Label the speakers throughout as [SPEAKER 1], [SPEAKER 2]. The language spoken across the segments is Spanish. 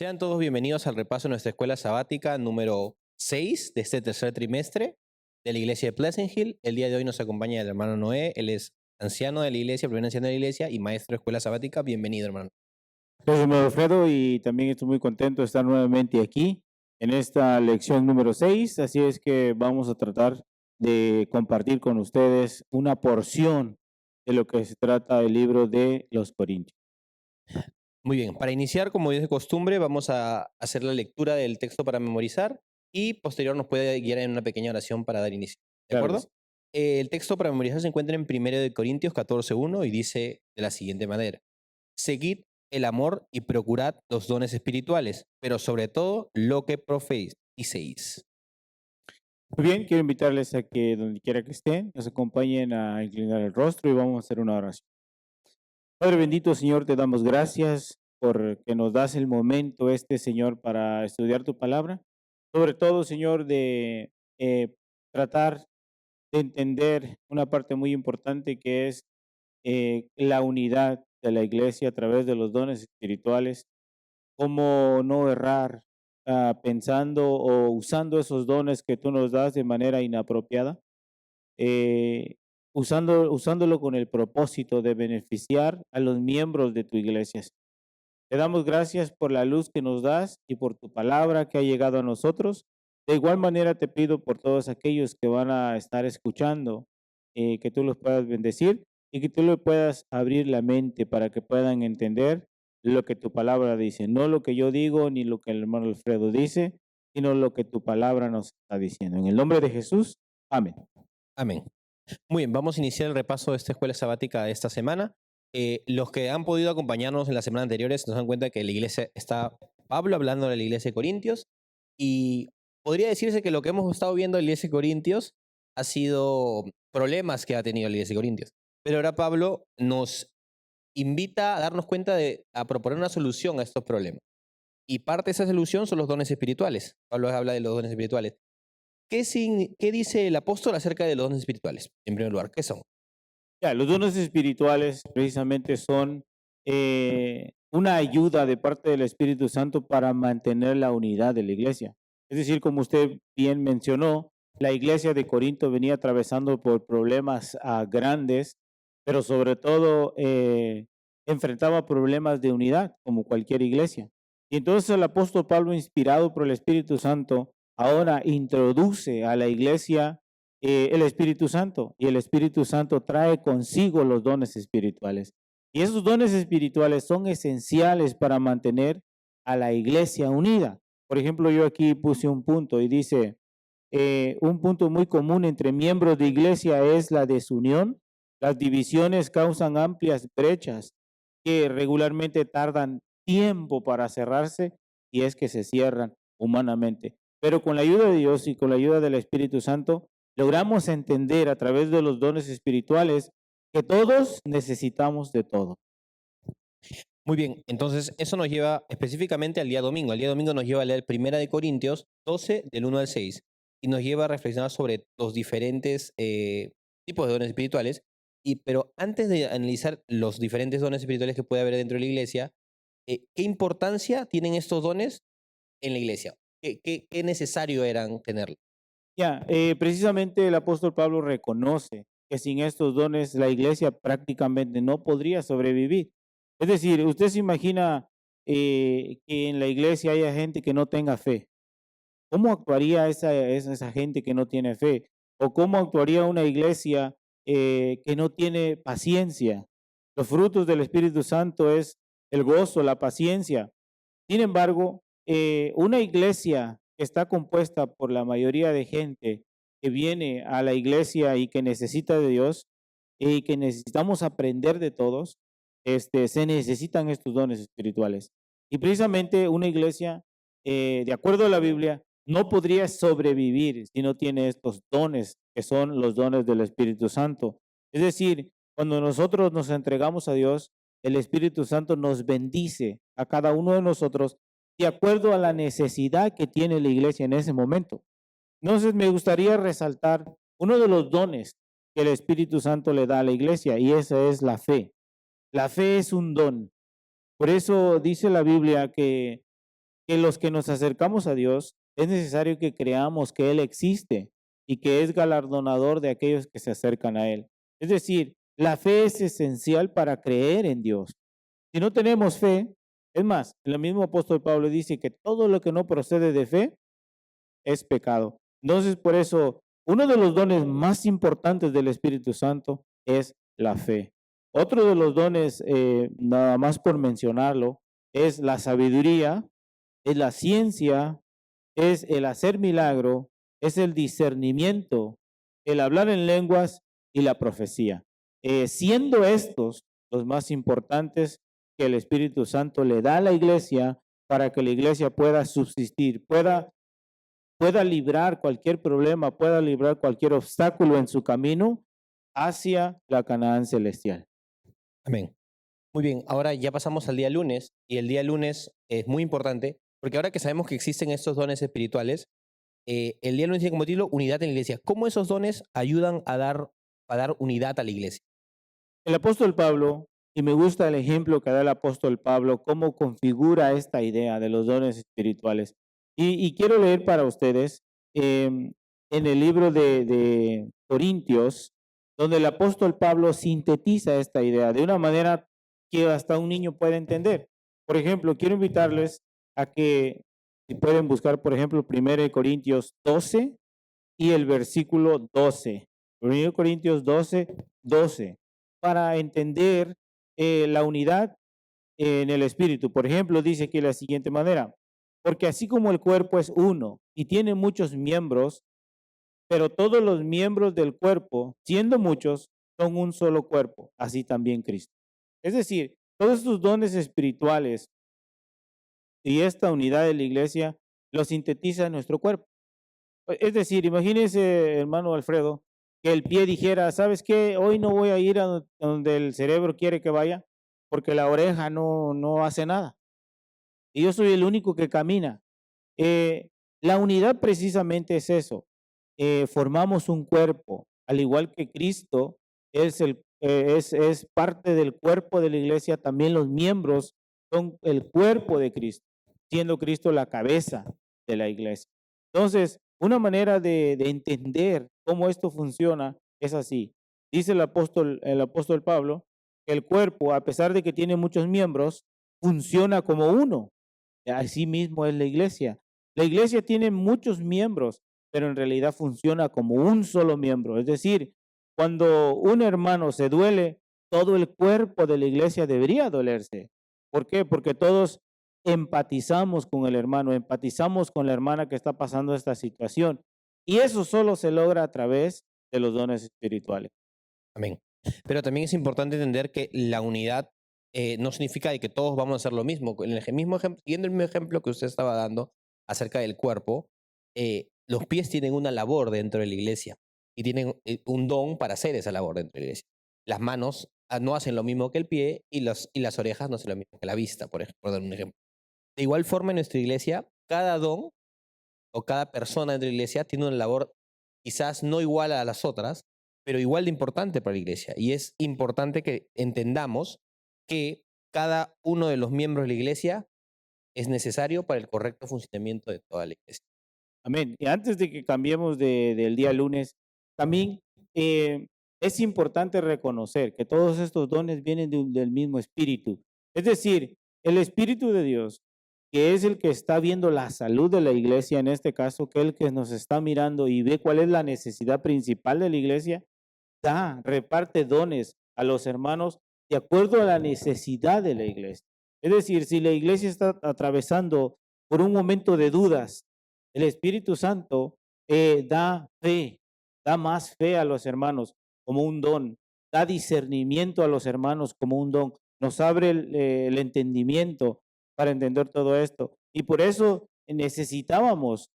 [SPEAKER 1] Sean todos bienvenidos al repaso de nuestra escuela sabática número 6 de este tercer trimestre de la iglesia de Pleasant Hill. El día de hoy nos acompaña el hermano Noé. Él es anciano de la iglesia, primer anciano de la iglesia y maestro de escuela sabática. Bienvenido, hermano.
[SPEAKER 2] Gracias, hermano Alfredo, y también estoy muy contento de estar nuevamente aquí en esta lección número 6. Así es que vamos a tratar de compartir con ustedes una porción de lo que se trata del libro de los Corintios.
[SPEAKER 1] Muy bien, para iniciar, como es de costumbre, vamos a hacer la lectura del texto para memorizar y posterior nos puede guiar en una pequeña oración para dar inicio. ¿De
[SPEAKER 2] Claro que sí.
[SPEAKER 1] acuerdo? El texto para memorizar se encuentra en 1 de Corintios 14:1 y dice de la siguiente manera: Seguid el amor y procurad los dones espirituales, pero sobre todo lo que profeticéis.
[SPEAKER 2] Muy bien, quiero invitarles a que donde quiera que estén, nos acompañen a inclinar el rostro y vamos a hacer una oración. Padre bendito, Señor, te damos gracias por que nos das el momento Señor, para estudiar tu palabra. Sobre todo, Señor, de tratar de entender una parte muy importante que es la unidad de la iglesia a través de los dones espirituales, cómo no errar pensando o usando esos dones que tú nos das de manera inapropiada, eh, usándolo con el propósito de beneficiar a los miembros de tu iglesia. Te damos gracias por la luz que nos das y por tu palabra que ha llegado a nosotros. De igual manera te pido por todos aquellos que van a estar escuchando, que tú los puedas bendecir y que tú le puedas abrir la mente para que puedan entender lo que tu palabra dice, no lo que yo digo ni lo que el hermano Alfredo dice, sino lo que tu palabra nos está diciendo. En el nombre de Jesús, amén.
[SPEAKER 1] Amén. Muy bien, vamos a iniciar el repaso de esta escuela sabática de esta semana. Los que han podido acompañarnos en las semanas anteriores nos dan cuenta que la iglesia está Pablo hablando de la iglesia de Corintios y podría decirse que lo que hemos estado viendo en la iglesia de Corintios ha sido problemas que ha tenido la iglesia de Corintios. Pero ahora Pablo nos invita a darnos cuenta a proponer una solución a estos problemas. Y parte de esa solución son los dones espirituales. Pablo habla de los dones espirituales. ¿Qué dice el apóstol acerca de los dones espirituales? En primer lugar, ¿qué son?
[SPEAKER 2] Ya, los dones espirituales precisamente son una ayuda de parte del Espíritu Santo para mantener la unidad de la iglesia. Es decir, como usted bien mencionó, la iglesia de Corinto venía atravesando por problemas grandes, pero sobre todo enfrentaba problemas de unidad, como cualquier iglesia. Y entonces el apóstol Pablo, inspirado por el Espíritu Santo, ahora introduce a la iglesia el Espíritu Santo, y el Espíritu Santo trae consigo los dones espirituales. Y esos dones espirituales son esenciales para mantener a la iglesia unida. Por ejemplo, yo aquí puse un punto y dice, un punto muy común entre miembros de iglesia es la desunión. Las divisiones causan amplias brechas que regularmente tardan tiempo para cerrarse y es que se cierran humanamente. Pero con la ayuda de Dios y con la ayuda del Espíritu Santo, logramos entender a través de los dones espirituales que todos necesitamos de todo.
[SPEAKER 1] Muy bien, entonces eso nos lleva específicamente al día domingo. El día domingo nos lleva a leer Primera de Corintios 12, del 1 al 6, y nos lleva a reflexionar sobre los diferentes tipos de dones espirituales. Pero antes de analizar los diferentes dones espirituales que puede haber dentro de la iglesia, ¿qué importancia tienen estos dones en la iglesia? ¿Qué necesario eran tenerlos?
[SPEAKER 2] Ya, precisamente el apóstol Pablo reconoce que sin estos dones la iglesia prácticamente no podría sobrevivir. Es decir, usted se imagina que en la iglesia haya gente que no tenga fe. ¿Cómo actuaría esa gente que no tiene fe? ¿O cómo actuaría una iglesia que no tiene paciencia? Los frutos del Espíritu Santo es el gozo, la paciencia. Sin embargo, una iglesia que está compuesta por la mayoría de gente que viene a la iglesia y que necesita de Dios y que necesitamos aprender de todos, se necesitan estos dones espirituales. Y precisamente una iglesia, de acuerdo a la Biblia, no podría sobrevivir si no tiene estos dones, que son los dones del Espíritu Santo. Es decir, cuando nosotros nos entregamos a Dios, el Espíritu Santo nos bendice a cada uno de nosotros de acuerdo a la necesidad que tiene la iglesia en ese momento. Entonces, me gustaría resaltar uno de los dones que el Espíritu Santo le da a la iglesia y esa es la fe. La fe es un don. Por eso dice la Biblia que que los que nos acercamos a Dios es necesario que creamos que Él existe y que es galardonador de aquellos que se acercan a Él. Es decir, la fe es esencial para creer en Dios. Si no tenemos fe, es más, el mismo apóstol Pablo dice que todo lo que no procede de fe es pecado. Entonces, por eso, uno de los dones más importantes del Espíritu Santo es la fe. Otro de los dones, nada más por mencionarlo, es la sabiduría, es la ciencia, es el hacer milagro, es el discernimiento, el hablar en lenguas y la profecía. Siendo estos los más importantes que el Espíritu Santo le da a la iglesia para que la iglesia pueda subsistir, pueda librar cualquier problema, pueda librar cualquier obstáculo en su camino hacia la Canaán celestial.
[SPEAKER 1] Amén. Muy bien, ahora ya pasamos al día lunes y el día lunes es muy importante porque ahora que sabemos que existen estos dones espirituales, el día lunes tiene como título Unidad en la Iglesia. ¿Cómo esos dones ayudan a dar unidad a la iglesia?
[SPEAKER 2] El apóstol Pablo, y me gusta el ejemplo que da el apóstol Pablo, cómo configura esta idea de los dones espirituales. Y quiero leer para ustedes en el libro de Corintios, donde el apóstol Pablo sintetiza esta idea de una manera que hasta un niño puede entender. Por ejemplo, quiero invitarles a que, si pueden buscar, por ejemplo, 1 Corintios 12 y el versículo 12. 1 Corintios 12, 12 para entender la unidad en el espíritu. Por ejemplo, dice aquí de la siguiente manera, porque así como el cuerpo es uno y tiene muchos miembros, pero todos los miembros del cuerpo, siendo muchos, son un solo cuerpo, así también Cristo. Es decir, todos estos dones espirituales y esta unidad de la iglesia lo sintetiza en nuestro cuerpo. Es decir, imagínese, hermano Alfredo, que el pie dijera, ¿sabes qué? Hoy no voy a ir a donde el cerebro quiere que vaya, porque la oreja no hace nada. Y yo soy el único que camina. Eh, la unidad precisamente es eso. Formamos un cuerpo, al igual que Cristo es parte del cuerpo de la iglesia, también los miembros son el cuerpo de Cristo, siendo Cristo la cabeza de la iglesia. Entonces, una manera de entender cómo esto funciona es así. Dice el apóstol Pablo que el cuerpo, a pesar de que tiene muchos miembros, funciona como uno. Así mismo es la iglesia. La iglesia tiene muchos miembros, pero en realidad funciona como un solo miembro. Es decir, cuando un hermano se duele, todo el cuerpo de la iglesia debería dolerse. ¿Por qué? Porque todos empatizamos con el hermano, empatizamos con la hermana que está pasando esta situación. Y eso solo se logra a través de los dones espirituales.
[SPEAKER 1] Amén. Pero también es importante entender que la unidad no significa de que todos vamos a hacer lo mismo. En el mismo siguiendo el mismo ejemplo que usted estaba dando acerca del cuerpo, los pies tienen una labor dentro de la iglesia y tienen un don para hacer esa labor dentro de la iglesia. Las manos no hacen lo mismo que el pie y las orejas no hacen lo mismo que la vista, por ejemplo, por dar un ejemplo. De igual forma, en nuestra iglesia, cada don o cada persona dentro de la iglesia tiene una labor quizás no igual a las otras, pero igual de importante para la iglesia. Y es importante que entendamos que cada uno de los miembros de la iglesia es necesario para el correcto funcionamiento de toda la iglesia.
[SPEAKER 2] Amén. Y antes de que cambiemos del día lunes, también es importante reconocer que todos estos dones vienen del mismo espíritu. Es decir, el Espíritu de Dios, que es el que está viendo la salud de la iglesia, en este caso, que es el que nos está mirando y ve cuál es la necesidad principal de la iglesia, reparte dones a los hermanos de acuerdo a la necesidad de la iglesia. Es decir, si la iglesia está atravesando por un momento de dudas, el Espíritu Santo da fe, da más fe a los hermanos como un don, da discernimiento a los hermanos como un don, nos abre el entendimiento para entender todo esto. Y por eso necesitamos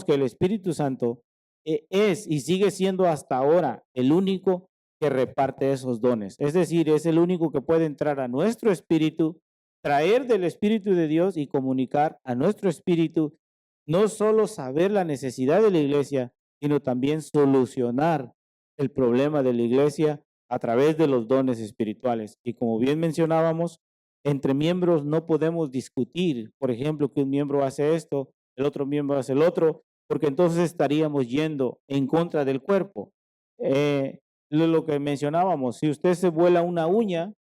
[SPEAKER 2] que el Espíritu Santo es y sigue siendo hasta ahora el único que reparte esos dones. Es decir, es el único que puede entrar a nuestro espíritu, traer del Espíritu de Dios y comunicar a nuestro espíritu no solo saber la necesidad de la iglesia, sino también solucionar el problema de la iglesia a través de los dones espirituales. Y como bien mencionábamos, entre miembros no podemos discutir, por ejemplo, que un miembro hace esto, el otro miembro hace el otro, porque entonces estaríamos yendo en contra del cuerpo. Lo que mencionábamos, si usted se vuela una uña,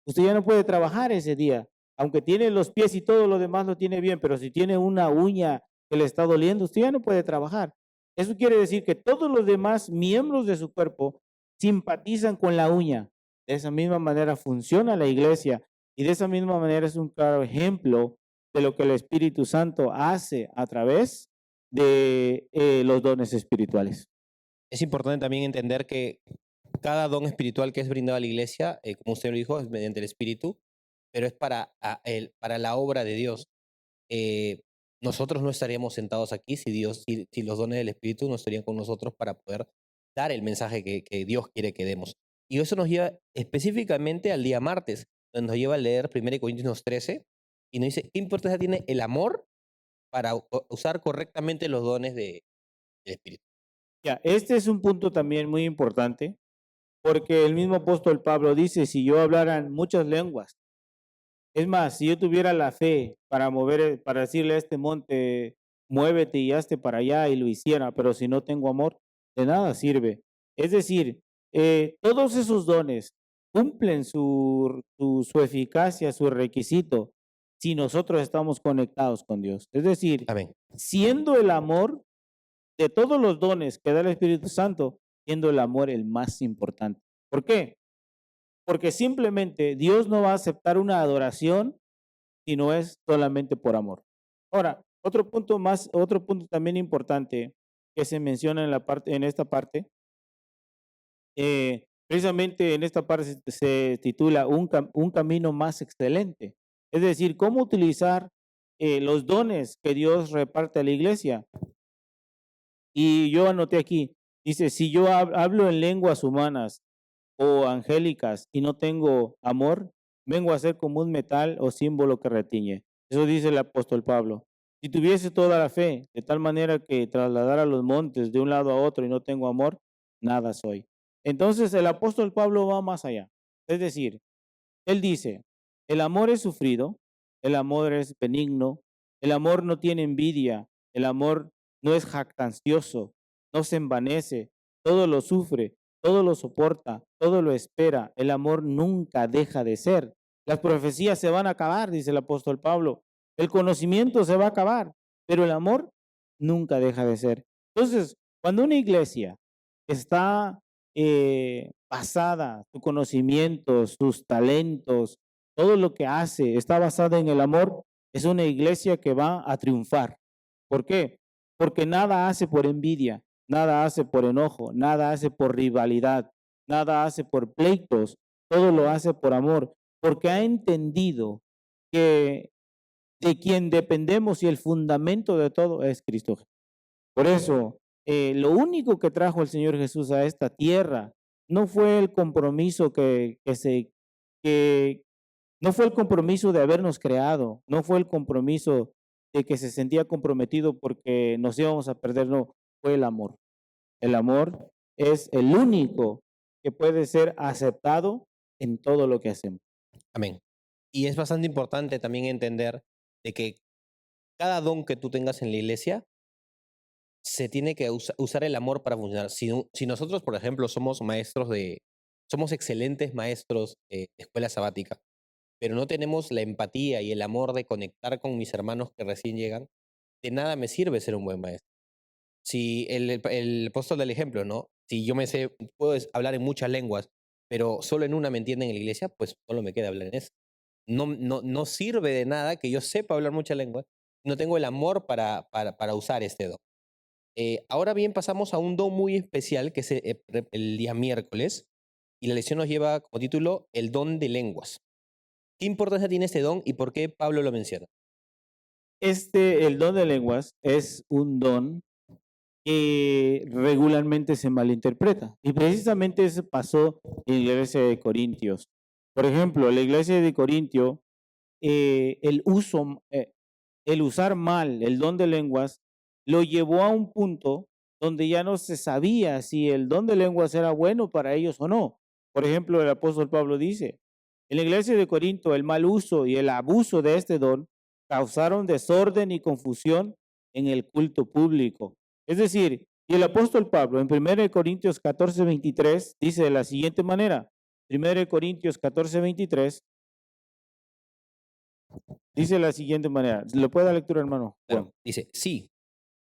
[SPEAKER 2] usted ya no puede trabajar ese día, aunque tiene los pies y todo lo demás lo tiene bien, pero si tiene una uña que le está doliendo, usted ya no puede trabajar. Eso quiere decir que todos los demás miembros de su cuerpo simpatizan con la uña. De esa misma manera funciona la iglesia y de esa misma manera es un claro ejemplo de lo que el Espíritu Santo hace a través de los dones espirituales.
[SPEAKER 1] Es importante también entender que cada don espiritual que es brindado a la iglesia, como usted lo dijo, es mediante el Espíritu, pero es para la obra de Dios. Eh, Nosotros no estaríamos sentados aquí si los dones del Espíritu no estarían con nosotros para poder dar el mensaje que Dios quiere que demos. Y eso nos lleva específicamente al día martes, donde nos lleva a leer 1 Corintios 13 y nos dice, ¿qué importancia tiene el amor para usar correctamente los dones del Espíritu?
[SPEAKER 2] Ya, este es un punto también muy importante, porque el mismo apóstol Pablo dice, si yo hablara en muchas lenguas, es más, si yo tuviera la fe para mover, para decirle a este monte, muévete y hazte para allá y lo hiciera, pero si no tengo amor, de nada sirve. Es decir, todos esos dones cumplen su eficacia, su requisito, si nosotros estamos conectados con Dios. Es decir,
[SPEAKER 1] Amén.
[SPEAKER 2] siendo el amor de todos los dones que da el Espíritu Santo, siendo el amor el más importante. ¿Por qué? Porque simplemente Dios no va a aceptar una adoración si no es solamente por amor. Ahora, otro punto también importante que se menciona en esta parte, precisamente en esta parte se titula un camino más excelente. Es decir, cómo utilizar los dones que Dios reparte a la iglesia. Y yo anoté aquí, dice, si yo hablo en lenguas humanas o angélicas y no tengo amor, vengo a ser como un metal o símbolo que retiñe. Eso dice el apóstol Pablo. Si tuviese toda la fe, de tal manera que trasladara los montes de un lado a otro y no tengo amor, nada soy. Entonces el apóstol Pablo va más allá. Es decir, él dice, el amor es sufrido, el amor es benigno, el amor no tiene envidia, el amor no es jactancioso, no se envanece, todo lo sufre, todo lo soporta, todo lo espera. El amor nunca deja de ser. Las profecías se van a acabar, dice el apóstol Pablo. El conocimiento se va a acabar, pero el amor nunca deja de ser. Entonces, cuando una iglesia está basada, su conocimiento, sus talentos, todo lo que hace está basada en el amor, es una iglesia que va a triunfar. ¿Por qué? Porque nada hace por envidia, nada hace por enojo, nada hace por rivalidad, nada hace por pleitos, todo lo hace por amor, porque ha entendido que de quien dependemos y el fundamento de todo es Cristo. Por eso, lo único que trajo el Señor Jesús a esta tierra no fue el compromiso que no fue el compromiso de habernos creado, no fue el compromiso de que se sentía comprometido porque nos íbamos a perder, no, fue el amor. El amor es el único que puede ser aceptado en todo lo que hacemos.
[SPEAKER 1] Amén. Y es bastante importante también entender de que cada don que tú tengas en la iglesia se tiene que usar el amor para funcionar. Si nosotros, por ejemplo, somos excelentes maestros de escuela sabática, pero no tenemos la empatía y el amor de conectar con mis hermanos que recién llegan, de nada me sirve ser un buen maestro. Si el apóstol del ejemplo, ¿no? Si yo puedo hablar en muchas lenguas, pero solo en una me entienden en la iglesia, pues solo me queda hablar en eso. No sirve de nada que yo sepa hablar muchas lenguas, no tengo el amor para usar este don. Ahora bien, pasamos a un don muy especial que es el día miércoles, y la lección nos lleva como título El don de lenguas. ¿Qué importancia tiene este don y por qué Pablo lo menciona?
[SPEAKER 2] El don de lenguas es un don que regularmente se malinterpreta. Y precisamente eso pasó en la iglesia de Corintios. Por ejemplo, la iglesia de Corintio, el usar mal el don de lenguas lo llevó a un punto donde ya no se sabía si el don de lenguas era bueno para ellos o no. Por ejemplo, el apóstol Pablo dice, En la iglesia de Corinto, el mal uso y el abuso de este don causaron desorden y confusión en el culto público. Es decir, y el apóstol Pablo en 1 Corintios 14:23 dice de la siguiente manera, 1 Corintios 14:23 dice de la siguiente manera, ¿le puede dar lectura, hermano Juan?
[SPEAKER 1] Claro, dice, sí,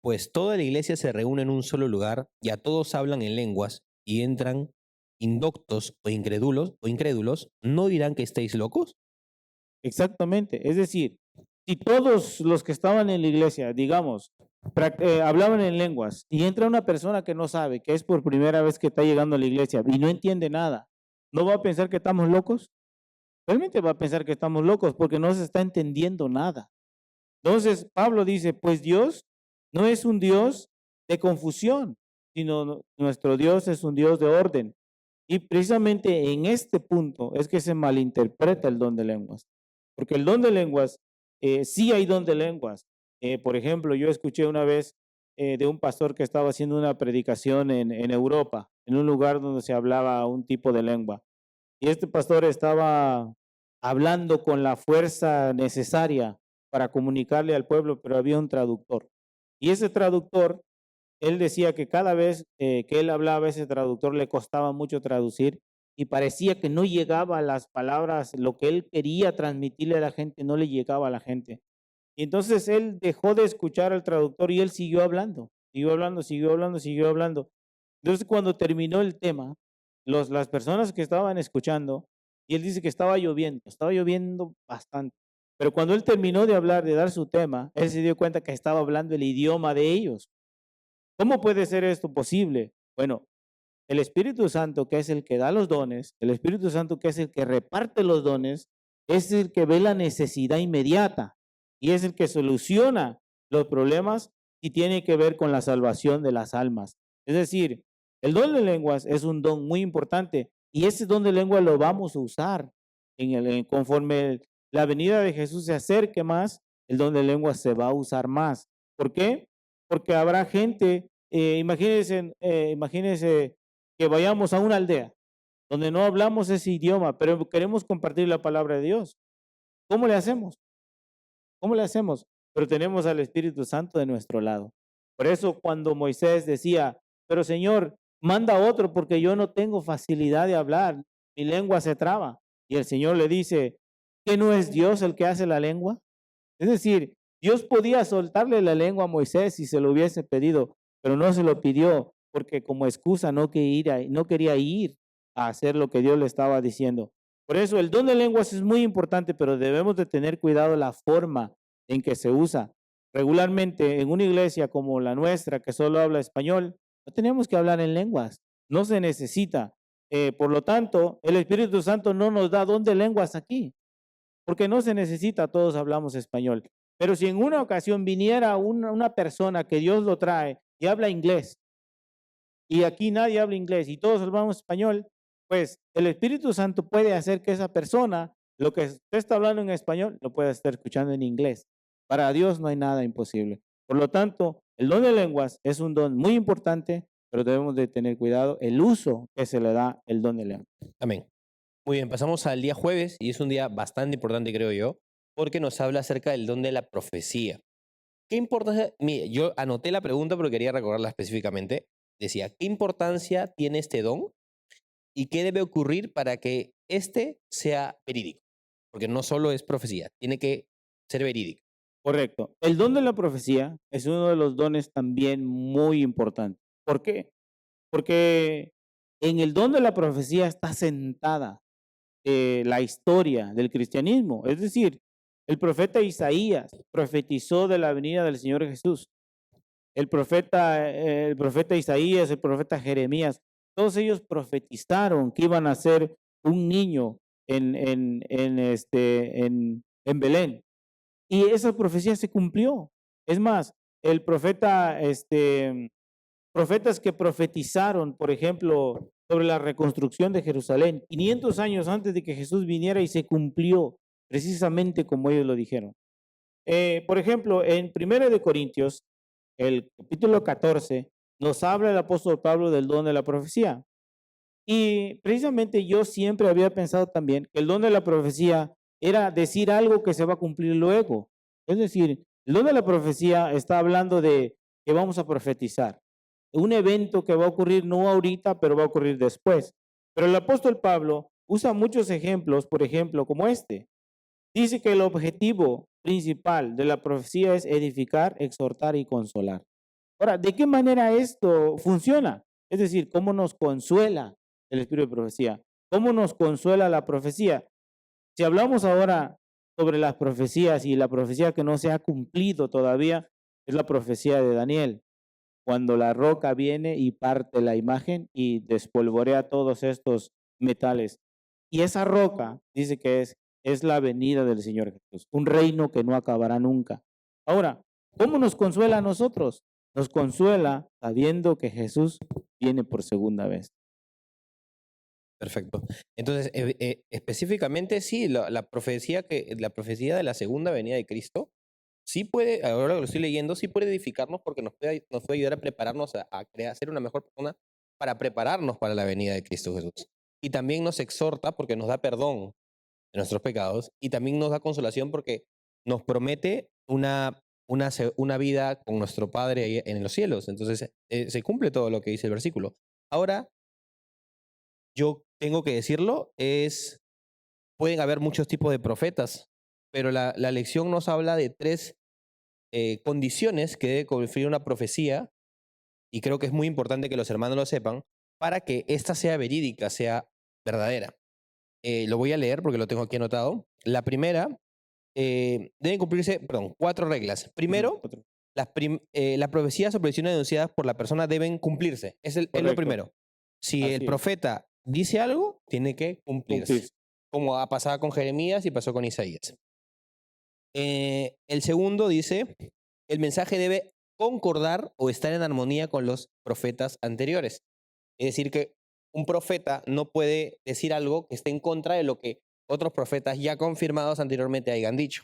[SPEAKER 1] pues toda la iglesia se reúne en un solo lugar y a todos hablan en lenguas y entran indoctos o incrédulos, ¿no dirán que estáis locos?
[SPEAKER 2] Exactamente. Es decir, si todos los que estaban en la iglesia, digamos, hablaban en lenguas y entra una persona que no sabe, que es por primera vez que está llegando a la iglesia y no entiende nada, ¿no va a pensar que estamos locos? Realmente va a pensar que estamos locos porque no se está entendiendo nada. Entonces, Pablo dice, pues Dios no es un Dios de confusión, sino nuestro Dios es un Dios de orden. Y precisamente en este punto es que se malinterpreta el don de lenguas, porque el don de lenguas, sí hay don de lenguas. Por ejemplo, yo escuché una vez de un pastor que estaba haciendo una predicación en Europa, en un lugar donde se hablaba un tipo de lengua. Y este pastor estaba hablando con la fuerza necesaria para comunicarle al pueblo, pero había un traductor. Y ese traductor, él decía que cada vez que él hablaba, ese traductor le costaba mucho traducir y parecía que no llegaba a las palabras, lo que él quería transmitirle a la gente, no le llegaba a la gente. Y entonces él dejó de escuchar al traductor y él siguió hablando, siguió hablando, siguió hablando, siguió hablando. Entonces cuando terminó el tema, las personas que estaban escuchando, y él dice que estaba lloviendo bastante. Pero cuando él terminó de hablar, de dar su tema, él se dio cuenta que estaba hablando el idioma de ellos. ¿Cómo puede ser esto posible? Bueno, el Espíritu Santo, que es el que da los dones, el Espíritu Santo, que es el que reparte los dones, es el que ve la necesidad inmediata y es el que soluciona los problemas y tiene que ver con la salvación de las almas. Es decir, el don de lenguas es un don muy importante y ese don de lengua lo vamos a usar conforme la venida de Jesús se acerque más, el don de lenguas se va a usar más. ¿Por qué? Porque habrá gente, imagínense que vayamos a una aldea donde no hablamos ese idioma, pero queremos compartir la palabra de Dios. ¿Cómo le hacemos? ¿Cómo le hacemos? Pero tenemos al Espíritu Santo de nuestro lado. Por eso cuando Moisés decía, pero Señor, manda otro porque yo no tengo facilidad de hablar, mi lengua se traba. Y el Señor le dice, ¿que no es Dios el que hace la lengua? Es decir, Dios podía soltarle la lengua a Moisés si se lo hubiese pedido, pero no se lo pidió porque como excusa no quería ir a hacer lo que Dios le estaba diciendo. Por eso el don de lenguas es muy importante, pero debemos de tener cuidado la forma en que se usa. Regularmente en una iglesia como la nuestra, que solo habla español, no tenemos que hablar en lenguas, no se necesita. Por lo tanto, el Espíritu Santo no nos da don de lenguas aquí porque no se necesita, todos hablamos español. Pero si en una ocasión viniera una persona que Dios lo trae y habla inglés, y aquí nadie habla inglés y todos hablamos español, pues el Espíritu Santo puede hacer que esa persona, lo que usted está hablando en español, lo pueda estar escuchando en inglés. Para Dios no hay nada imposible. Por lo tanto, el don de lenguas es un don muy importante, pero debemos de tener cuidado el uso que se le da el don de lenguas.
[SPEAKER 1] Amén. Muy bien, pasamos al día jueves y es un día bastante importante, creo yo, porque nos habla acerca del don de la profecía. ¿Qué importancia? Mire, yo anoté la pregunta, pero quería recordarla específicamente. Decía, ¿qué importancia tiene este don y qué debe ocurrir para que este sea verídico? Porque no solo es profecía, tiene que ser verídico.
[SPEAKER 2] Correcto. El don de la profecía es uno de los dones también muy importantes. ¿Por qué? Porque en el don de la profecía está sentada la historia del cristianismo. Es decir, el profeta Isaías profetizó de la venida del Señor Jesús. El profeta Isaías, el profeta Jeremías, todos ellos profetizaron que iban a ser un niño en Belén. Y esa profecía se cumplió. Es más, el profeta, profetas que profetizaron, por ejemplo, sobre la reconstrucción de Jerusalén, 500 años antes de que Jesús viniera y se cumplió precisamente como ellos lo dijeron. Por ejemplo, en 1 Corintios, el capítulo 14, nos habla el apóstol Pablo del don de la profecía. Y precisamente yo siempre había pensado también que el don de la profecía era decir algo que se va a cumplir luego. Es decir, el don de la profecía está hablando de que vamos a profetizar. Un evento que va a ocurrir no ahorita, pero va a ocurrir después. Pero el apóstol Pablo usa muchos ejemplos, por ejemplo, como este. Dice que el objetivo principal de la profecía es edificar, exhortar y consolar. Ahora, ¿de qué manera esto funciona? Es decir, ¿cómo nos consuela el espíritu de profecía? ¿Cómo nos consuela la profecía? Si hablamos ahora sobre las profecías y la profecía que no se ha cumplido todavía, es la profecía de Daniel, cuando la roca viene y parte la imagen y despolvorea todos estos metales. Y esa roca dice que es la venida del Señor Jesús, un reino que no acabará nunca. Ahora, ¿cómo nos consuela a nosotros? Nos consuela sabiendo que Jesús viene por segunda vez.
[SPEAKER 1] Perfecto. Entonces, específicamente, sí, la profecía de la segunda venida de Cristo, sí puede, ahora que lo estoy leyendo, sí puede edificarnos porque nos puede ayudar a prepararnos a ser una mejor persona para prepararnos para la venida de Cristo Jesús. Y también nos exhorta porque nos da perdón de nuestros pecados y también nos da consolación porque nos promete una vida con nuestro Padre ahí en los cielos. Entonces, se cumple todo lo que dice el versículo. Ahora, yo tengo que decirlo, pueden haber muchos tipos de profetas, pero la lección nos habla de tres condiciones que debe cumplir una profecía, y creo que es muy importante que los hermanos lo sepan, para que ésta sea verídica, sea verdadera. Lo voy a leer porque lo tengo aquí anotado. La primera, deben cumplirse, perdón, cuatro reglas.
[SPEAKER 2] Ujú,
[SPEAKER 1] Primero, las profecías o predicciones denunciadas por la persona deben cumplirse. Es lo
[SPEAKER 2] correcto,
[SPEAKER 1] primero. Si el
[SPEAKER 2] así es,
[SPEAKER 1] profeta dice algo, tiene que cumplirse,
[SPEAKER 2] cumplirse.
[SPEAKER 1] como ha pasado con Jeremías y pasó con Isaías. El segundo dice, el mensaje debe concordar o estar en armonía con los profetas anteriores. Es decir, que un profeta no puede decir algo que esté en contra de lo que otros profetas ya confirmados anteriormente hayan dicho.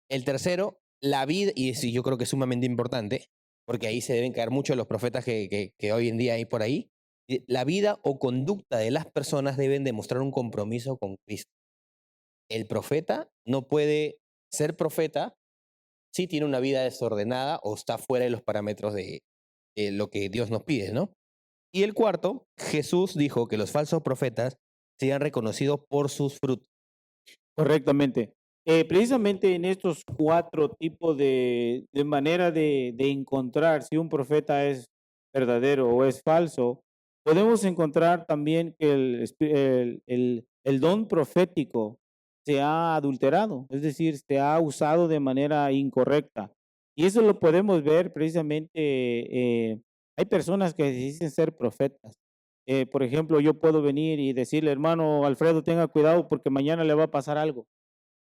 [SPEAKER 1] El tercero, la vida, y eso yo creo que es sumamente importante, porque ahí se deben caer muchos los profetas que hoy en día hay por ahí. La vida o conducta de las personas deben demostrar un compromiso con Cristo. El profeta no puede ser profeta si tiene una vida desordenada o está fuera de los parámetros de lo que Dios nos pide, ¿no? Y el cuarto, Jesús dijo que los falsos profetas serían reconocidos por sus frutos.
[SPEAKER 2] Correctamente. Precisamente en estos cuatro tipos de manera de encontrar si un profeta es verdadero o es falso, podemos encontrar también que el don profético se ha adulterado, es decir, se ha usado de manera incorrecta. Y eso lo podemos ver precisamente, hay personas que dicen ser profetas. Por ejemplo, yo puedo venir y decirle, hermano Alfredo, tenga cuidado porque mañana le va a pasar algo.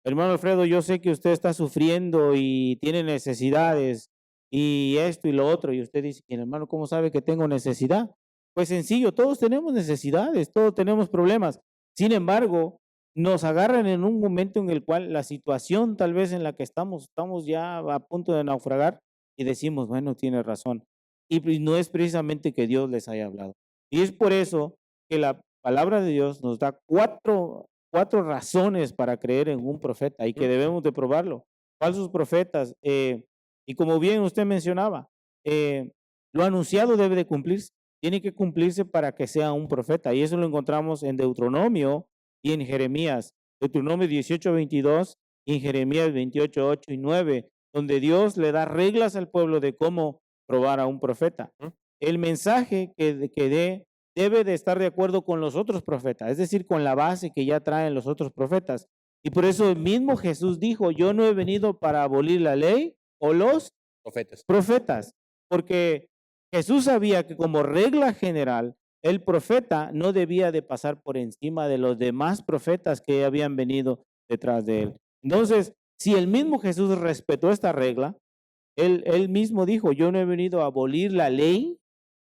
[SPEAKER 2] Hermano Alfredo, yo sé que usted está sufriendo y tiene necesidades y esto y lo otro. Y usted dice, hermano, ¿cómo sabe que tengo necesidad? Pues sencillo, todos tenemos necesidades, todos tenemos problemas. Sin embargo, nos agarran en un momento en el cual la situación tal vez en la que estamos ya a punto de naufragar y decimos, bueno, tiene razón. Y pues no es precisamente que Dios les haya hablado. Y es por eso que la palabra de Dios nos da cuatro razones para creer en un profeta y que
[SPEAKER 1] ¿Mm?
[SPEAKER 2] debemos de probarlo. Falsos profetas, y como bien usted mencionaba, lo anunciado debe de cumplirse, tiene que cumplirse para que sea un profeta. Y eso lo encontramos en Deuteronomio y en Jeremías. Deuteronomio 18:22 y en Jeremías 28:8 y 9, donde Dios le da reglas al pueblo de cómo probar a un profeta.
[SPEAKER 1] ¿Mm?
[SPEAKER 2] El mensaje que dé debe de estar de acuerdo con los otros profetas, es decir, con la base que ya traen los otros profetas. Y por eso el mismo Jesús dijo, yo no he venido para abolir la ley o los
[SPEAKER 1] Profetas.
[SPEAKER 2] profetas, porque Jesús sabía que como regla general, el profeta no debía de pasar por encima de los demás profetas que habían venido detrás de él. Entonces, si el mismo Jesús respetó esta regla, él mismo dijo, yo no he venido a abolir la ley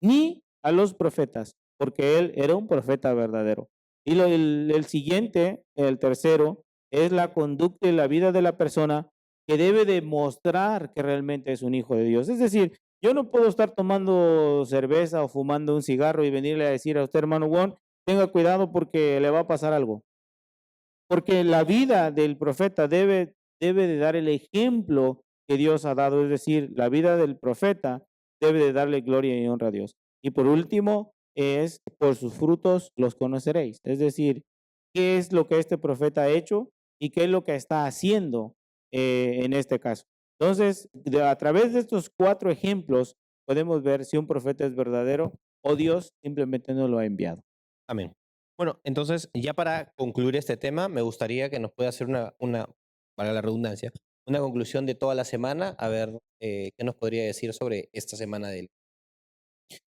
[SPEAKER 2] ni a los profetas, porque él era un profeta verdadero. Y el siguiente, el tercero, es la conducta y la vida de la persona que debe demostrar que realmente es un hijo de Dios. Es decir, yo no puedo estar tomando cerveza o fumando un cigarro y venirle a decir a usted, hermano Juan, tenga cuidado porque le va a pasar algo. Porque la vida del profeta debe de dar el ejemplo que Dios ha dado, es decir, la vida del profeta debe de darle gloria y honra a Dios. Y por último, es por sus frutos los conoceréis. Es decir, qué es lo que este profeta ha hecho y qué es lo que está haciendo en este caso. Entonces, a través de estos 4 ejemplos, podemos ver si un profeta es verdadero o Dios simplemente no lo ha enviado.
[SPEAKER 1] Amén. Bueno, entonces, ya para concluir este tema, me gustaría que nos pueda hacer para la redundancia, una conclusión de toda la semana, a ver qué nos podría decir sobre esta semana de él.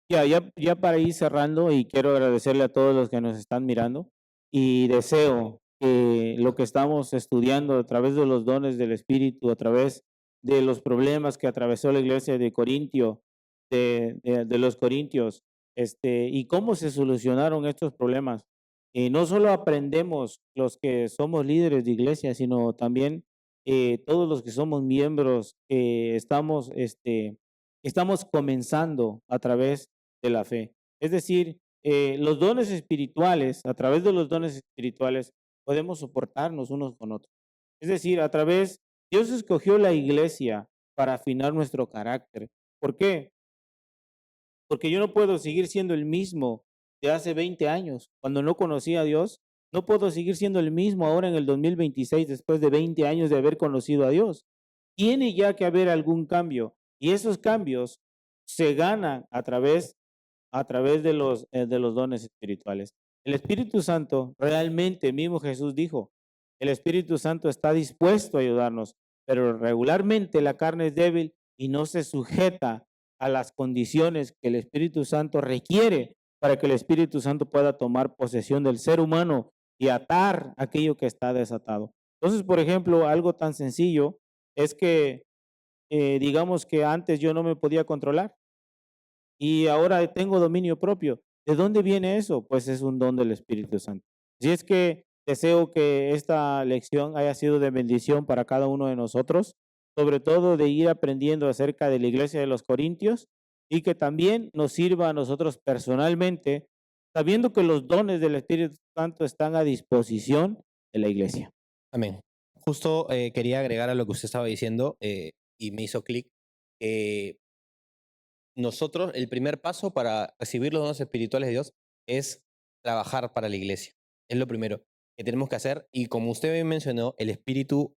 [SPEAKER 2] Ya para ir cerrando, y quiero agradecerle a todos los que nos están mirando, y deseo que lo que estamos estudiando a través de los dones del Espíritu, a través de los problemas que atravesó la iglesia de Corintio, de los Corintios, y cómo se solucionaron estos problemas. No solo aprendemos los que somos líderes de iglesia, sino también todos los que somos miembros, estamos comenzando a través de la fe. Es decir, los dones espirituales, a través de los dones espirituales, podemos soportarnos unos con otros. Es decir, Dios escogió la iglesia para afinar nuestro carácter. ¿Por qué? Porque yo no puedo seguir siendo el mismo de hace 20 años, cuando no conocía a Dios. No puedo seguir siendo el mismo ahora en el 2026, después de 20 años de haber conocido a Dios. Tiene ya que haber algún cambio. Y esos cambios se ganan a través de los dones espirituales. El Espíritu Santo, realmente, mismo Jesús dijo, el Espíritu Santo está dispuesto a ayudarnos, pero regularmente la carne es débil y no se sujeta a las condiciones que el Espíritu Santo requiere para que el Espíritu Santo pueda tomar posesión del ser humano y atar aquello que está desatado. Entonces, por ejemplo, algo tan sencillo es que, digamos que antes yo no me podía controlar y ahora tengo dominio propio. ¿De dónde viene eso? Pues es un don del Espíritu Santo. Así es que deseo que esta lección haya sido de bendición para cada uno de nosotros, sobre todo de ir aprendiendo acerca de la iglesia de los Corintios y que también nos sirva a nosotros personalmente, sabiendo que los dones del Espíritu Santo están a disposición de la iglesia.
[SPEAKER 1] Amén. Justo quería agregar a lo que usted estaba diciendo y me hizo clic. eh, Nosotros, el primer paso para recibir los dones espirituales de Dios es trabajar para la iglesia. Es lo primero que tenemos que hacer. Y como usted bien mencionó, el Espíritu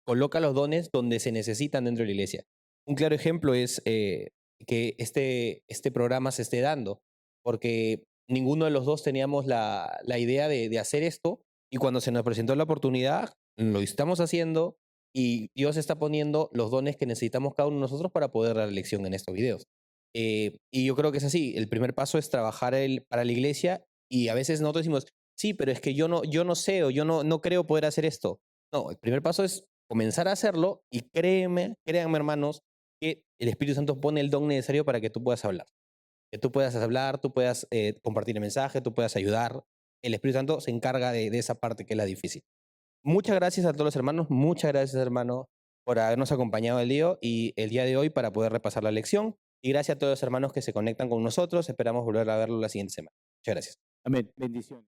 [SPEAKER 1] coloca los dones donde se necesitan dentro de la iglesia. Un claro ejemplo es que este programa se esté dando, porque ninguno de los dos teníamos la idea de hacer esto, y cuando se nos presentó la oportunidad, lo estamos haciendo, y Dios está poniendo los dones que necesitamos cada uno de nosotros para poder dar lección en estos videos. Y yo creo que es así. El primer paso es trabajar para la iglesia, y a veces nosotros decimos, sí, pero es que yo no sé, o yo no creo poder hacer esto. No, el primer paso es comenzar a hacerlo, y créanme hermanos, que el Espíritu Santo pone el don necesario para que tú puedas hablar. Que tú puedas hablar, tú puedas compartir el mensaje, tú puedas ayudar. El Espíritu Santo se encarga de esa parte que es la difícil. Muchas gracias a todos los hermanos, muchas gracias hermano por habernos acompañado el día de hoy para poder repasar la lección. Y gracias a todos los hermanos que se conectan con nosotros. Esperamos volver a verlo la siguiente semana. Muchas gracias.
[SPEAKER 2] Amén. Bendición.